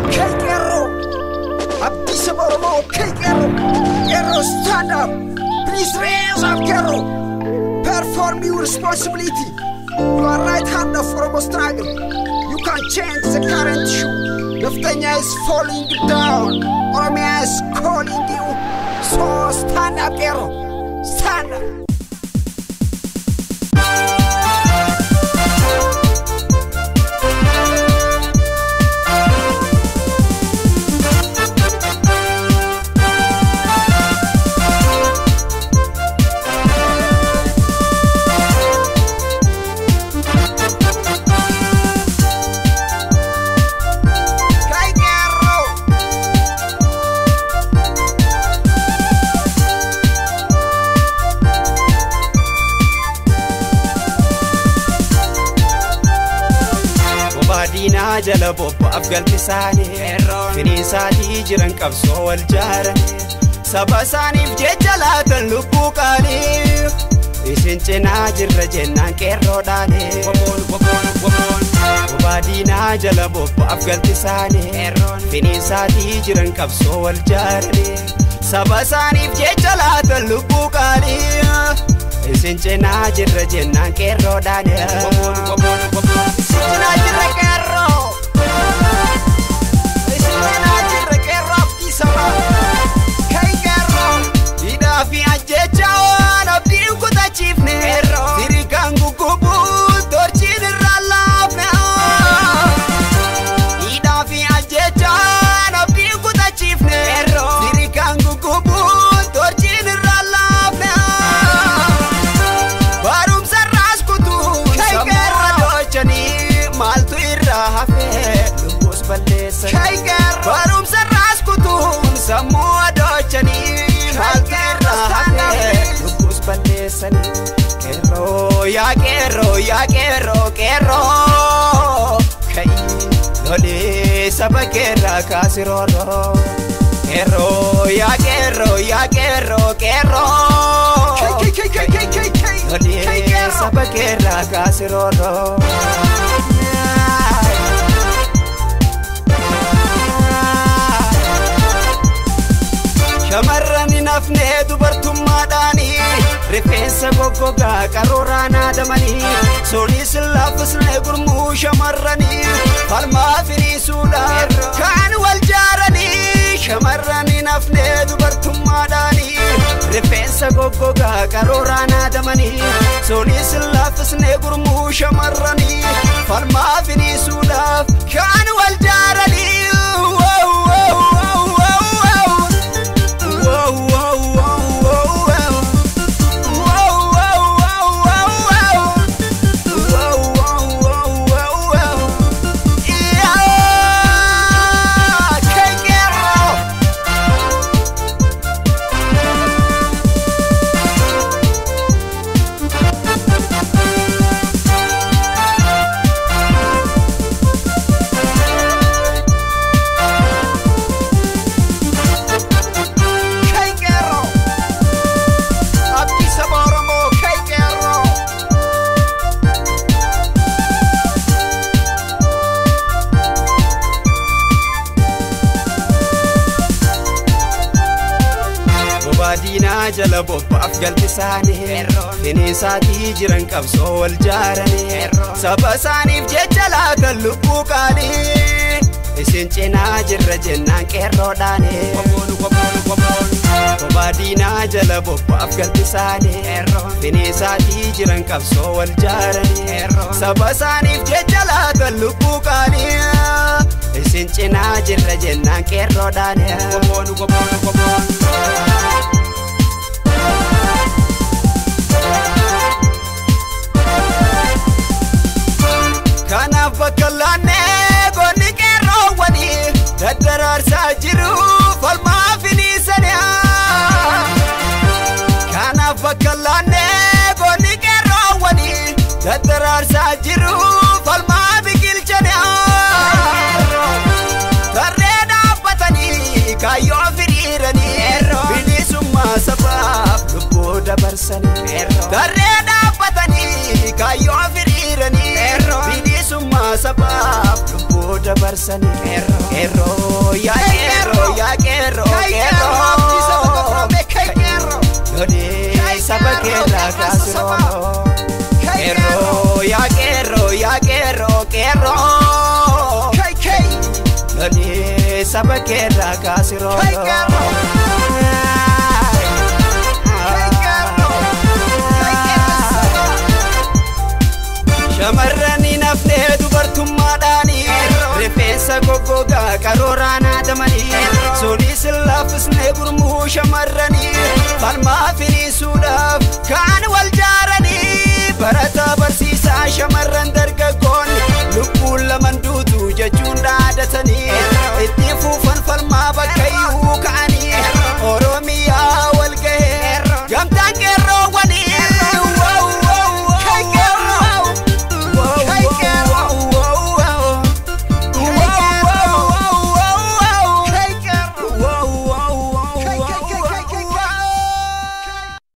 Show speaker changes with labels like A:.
A: Kero, Addis Ababa, Kero, stand up. Please raise up, Kero. Perform your responsibility. You are right hand of Oromo struggle. You can change the current issue. Naftanya is falling down. Oromia is calling you. So stand up, Kero. Stand up.
B: Dina jala bobba afgal tisani fini saati jiran qabso wal jaarani saba sanif jejala tan lubbu qani isin cina jirra jennan qerrodani Dina jala bobba afgal tisani fini saati jiran qabso wal jaarani saba sanif jejala tan lubbu qani isin cina jirra jennan qerrodani Sina jirra kerro, sina jirra kerro abdi sama, kai kerro. Ida fi ajecha wana abdi kuta chifne, siri kangu kubu torchin ralafne. Ida fi ajecha wana abdi kuta chifne, siri kangu kubu torchin ralafne. Barum sarras kutu, kai kerro dochani. Maltu irra hafe lubus balesa barum sarras kutun samu adochani maltu irra hafe lubus balesa kero kai lole sabakera kasiroro kero lole sabakera kasiroro Shamarrani nafne dubartummaa dhaani rifeensa goggogaa qaroorana damani sonis laafisne gurmuu shamarrani falmaa firiisuudhaan kan wal jaarani shamarrani nafne dubartummaa dhaani rifeensa goggogaa qaroorana damani sonis laafisne gurmuu shamarrani falmaa firiisuudhaan kan wal jaarani Dina jala bobba afgal tisani fini saati jiran qabso wal jaarani saba sanif jejala tan lubbu qani isin cina jirra jennan qerrodani Dina jala bobba afgal tisani fini saati jiran qabso wal jaarani saba sanif jejala tan lubbu qani isin cina jirra jennan qerrodani Kana bakalane goni kero wani dadarar sajiru falma finisane Kana bakalane goni kero wani dadarar sajiru falma bigilchane Tarreda patani kayo firirani bilisumma sabab lubbu dabarsani Tarreda patani kayo firirani sabab lubbu dabarsani ero qeerroo
A: KK
B: lolee saba keerraa kaasiroo shamarranii nafnee dubartummaadhaanii rifeensa goggogaa qarooraan haadamanii sunis laafisnee gurmuu shamarranii falmaa finiisuudhaaf kaan wal jaaranii barataa barsiisaa shamarran dargaggoonni lubbuun laman duutu jechuun dhaadatanii